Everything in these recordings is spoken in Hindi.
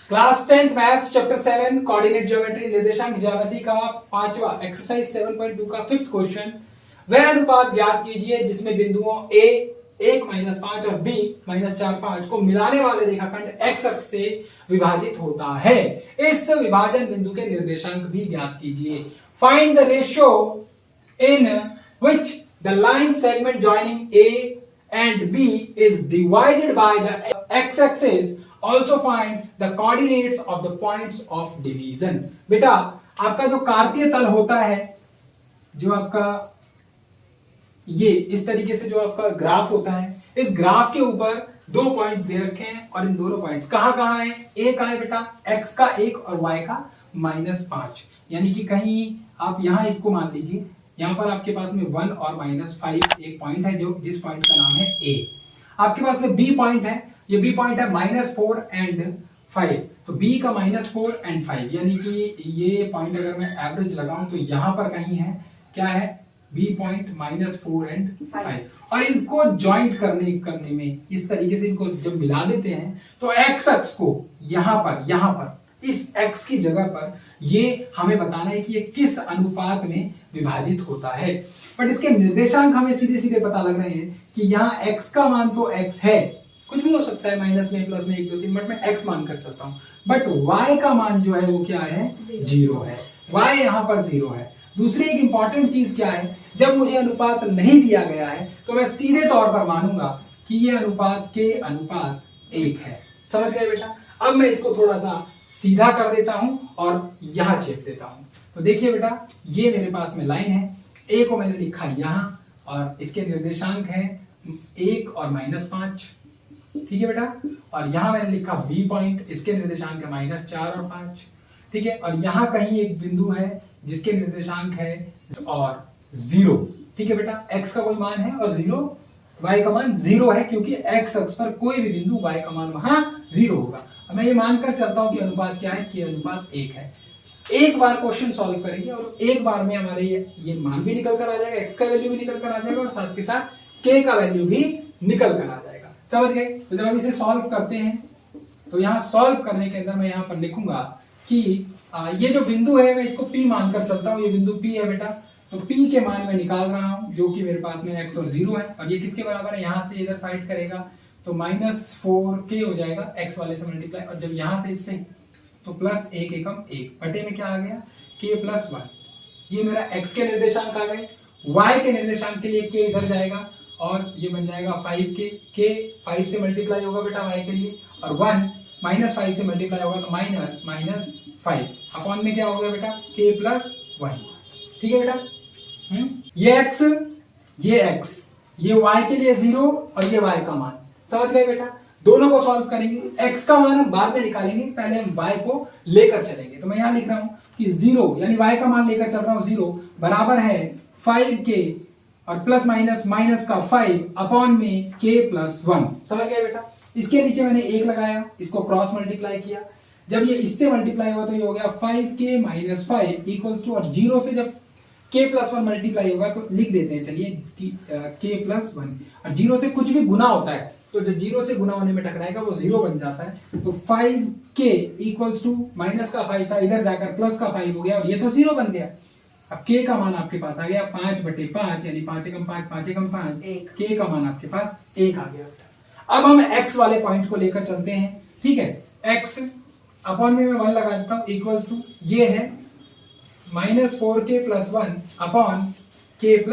Class 10th maths chapter 7 coordinate geometry निर्देशांक ज्यामिति का 5वां एक्सरसाइज 7.2 का 5th क्वेश्चन। वह अनुपात ज्ञात कीजिए जिसमें बिंदुओं a 1-5 और b -4-5 को मिलाने वाले रेखाखंड x अक्ष से विभाजित होता है। इस विभाजन बिंदु के निर्देशांक भी ज्ञात कीजिए। Find the ratio in which the line segment joining a and b is divided by the x axis. Also find the coordinates of the points of division. बेटा आपका जो कार्तीय तल होता है, जो आपका ये इस तरीके से जो आपका ग्राफ होता है, इस ग्राफ के ऊपर दो पॉइंट दे रखे हैं और इन दोनों पॉइंट्स कहाँ है? ए कहाँ है बेटा? x का 1 और y का -5। यानी कि कहीं आप यहां इसको मान लीजिए, यहां पर आपके पास में 1 और -5 एक पॉइंट है, जो जिस पॉइंट का नाम है a। आपके पास में b पॉइंट है, ये b पॉइंट है -4 एंड 5, तो b का -4 एंड 5, यानी कि ये पॉइंट अगर मैं एवरेज लगाऊं तो यहां पर कहीं है, क्या है? b point -4 and 5। और इनको ज्वाइंट करने में इस तरीके से इनको जब मिला देते हैं तो x अक्ष को यहां पर इस x की जगह पर ये हमें बताना है कि ये किस अनुपात में विभाजित होता है। बट इसके निर्देशांक हमें सीधे सीधे पता लग रहे हैं कि यहाँ x का मान तो x है, कुछ भी हो सकता है, माइनस में, प्लस में, 1 2 3, बट मैं x मान कर चलता हूँ। बट y का मान जो है वो क्या है? 0 है। y यहाँ पर 0 है। दूसरी एक इंपॉर्टेंट चीज क्या है, जब मुझे अनुपात नहीं दिया गया है तो मैं सीधे तौर पर मानूंगा कि ये अनुपात के अनुपात 1 है। समझ गए बेटा? अब मैं इसको थोड़ा सा सीधा कर देता हूं और यहां छेद देता हूं। तो देखिए बेटा, ये मेरे पास में लाइन है, a को मैंने लिखा यहां और इसके निर्देशांक है 1 और -5, ठीक है बेटा। और यहां मैंने लिखा b पॉइंट, इसके निर्देशांक है -4 और 5, ठीक है। और यहां कहीं एक बिंदु है जिसके निर्देशांक है और 0, ठीक है बेटा। x का कोई मान है और 0, y का मान 0 है, क्योंकि x अक्ष पर कोई भी बिंदु y का मान वहां 0 होगा। अब मैं ये मानकर चलता हूं कि अनुपात क्या है, कि अनुपात 1 है। एक बार क्वेश्चन सॉल्व करेंगे और एक बार में हमारे ये मान भी निकल कर आ जाएगा, x का वैल्यू भी निकल कर आ जाएगा और साथ के साथ k का वैल्यू भी निकल कर आ जाएगा। समझ गए? तो जब हम इसे सॉल्व करते हैं तो यहाँ सॉल्व करने के अंदर मैं यहाँ पर लिखूंगा कि ये जो बिंदु है मैं इसको P मानकर चलता हूँ, ये बिंदु P है बेटा। तो P के मान मैं निकाल रहा हूँ, जो कि मेरे पास में x और 0 है, और ये किसके बराबर है? यहाँ से इधर फाइट करेगा तो -4k हो जाएगा x वाले से मल्टीप्लाई, और जब यहाँ से इससे तो +1 एकम 1 बटे में क्या आ गया? k + 1। ये मेरा x के निर्देशांक आ गए। y के निर्देशांक के लिए k इधर जाएगा और ये बन जाएगा 5k, k 5 से मल्टीप्लाई होगा बेटा y के लिए, और 1 -5 से मल्टीप्लाई होगा तो -5 अपॉन में क्या हो गया बेटा? k + 1, ठीक है बेटा। ये x, ये y के लिए 0 और ये y का मान। समझ गए बेटा? दोनों को सॉल्व करेंगे, x का मान हम बाद में निकालेंगे, पहले हम y को लेकर चलेंगे। तो मैं यहां लिख रहा हूं कि 0 यानी y का मान लेकर चल रहा हूं, 0 बराबर है 5k और प्लस माइनस का 5 अपॉन में k + 1। समझ गए बेटा? इसके नीचे मैंने 1 लगाया, इसको क्रॉस मल्टीप्लाई किया, जब ये इससे मल्टीप्लाई हुआ तो ये हो गया 5k - 5 इक्वल्स टू, और 0 से जब k + 1 मल्टीप्लाई होगा तो लिख देते हैं, चलिए k + 1, और 0 से कुछ भी गुना होता है तो जब 0 से गुना होने में टकराएगा वो 0 बन जाता है। तो 5k इक्वल्स टू, माइनस का 5 था, इधर जाकर प्लस का 5 हो गया और ये तो 0 बन गया। अब k का मान आपके पास आ गया 5/5, यानी 5 एकम 5 एकम 5, k का मान आपके पास 1 आ गया। अब हम x वाले पॉइंट को लेकर चलते हैं, ठीक है। x अपॉन में मैं 1 लगा देता हूं, इक्वल्स टू ये है -4k + 1 अपॉन k +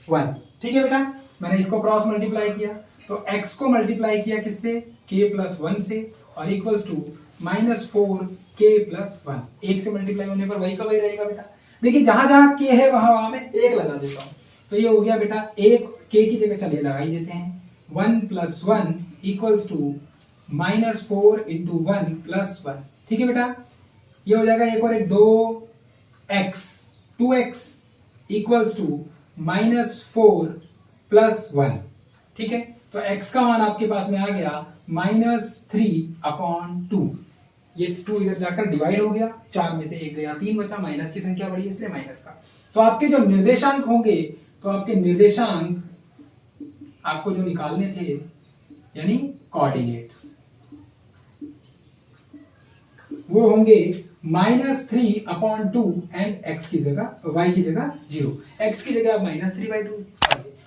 1, ठीक है बेटा। मैंने इसको क्रॉस मल्टीप्लाई किया तो x को मल्टीप्लाई किया किससे? k + 1 से, और इक्वल्स टू -4k + 1। 1 से मल्टीप्लाई होने पर वही का वही रहेगा बेटा। देखिए जहां जहां k है वहां मैं 1 लगा देता हूं, तो ये हो गया बेटा 1, k की जगह चलिए लगा ही देते हैं, 1 + 1 इक्वल्स टू -4 × 1 + 1, ठीक है बेटा। ये हो जाएगा 1 और 1 2x, 2x इक्वल्स टू -4 + 1, ठीक है। तो x का मान आपके पास में आ गया -3/2। ये 2 इधर जाकर डिवाइड हो गया, 4 में से 1 गया, 3 बचा, माइनस की संख्या बढ़ी इसलिए माइनस का। तो आपके जो निर्देशांक होंगे, तो आपके निर्देशांक आपको जो निकालने थे, यानी कोऑर्डिनेट्स, वो होंगे -3/2 एंड x की जगह y की जगह 0, x की जगह -3/2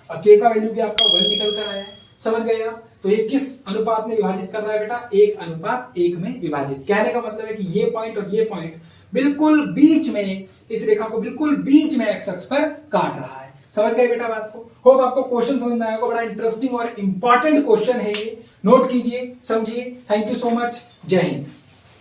और k का वैल्यू भी आपका 1 निकल कर आया है। समझ गए आप? तो ये किस अनुपात में विभाजित कर रहा है बेटा? 1:1 में विभाजित। कहने का मतलब है कि ये पॉइंट और ये पॉइंट बिल्कुल बीच में, इस रेखा को बिल्कुल बीच में x अक्ष पर काट रहा है। समझ गए बेटा बात को? होप आपको क्वेश्चन समझ में आएगा। बड़ा इंटरेस्टिंग और इंपॉर्टेंट क्वेश्चन है ये, नोट कीजिए, समझिए। Thank you so much. जय हिंद।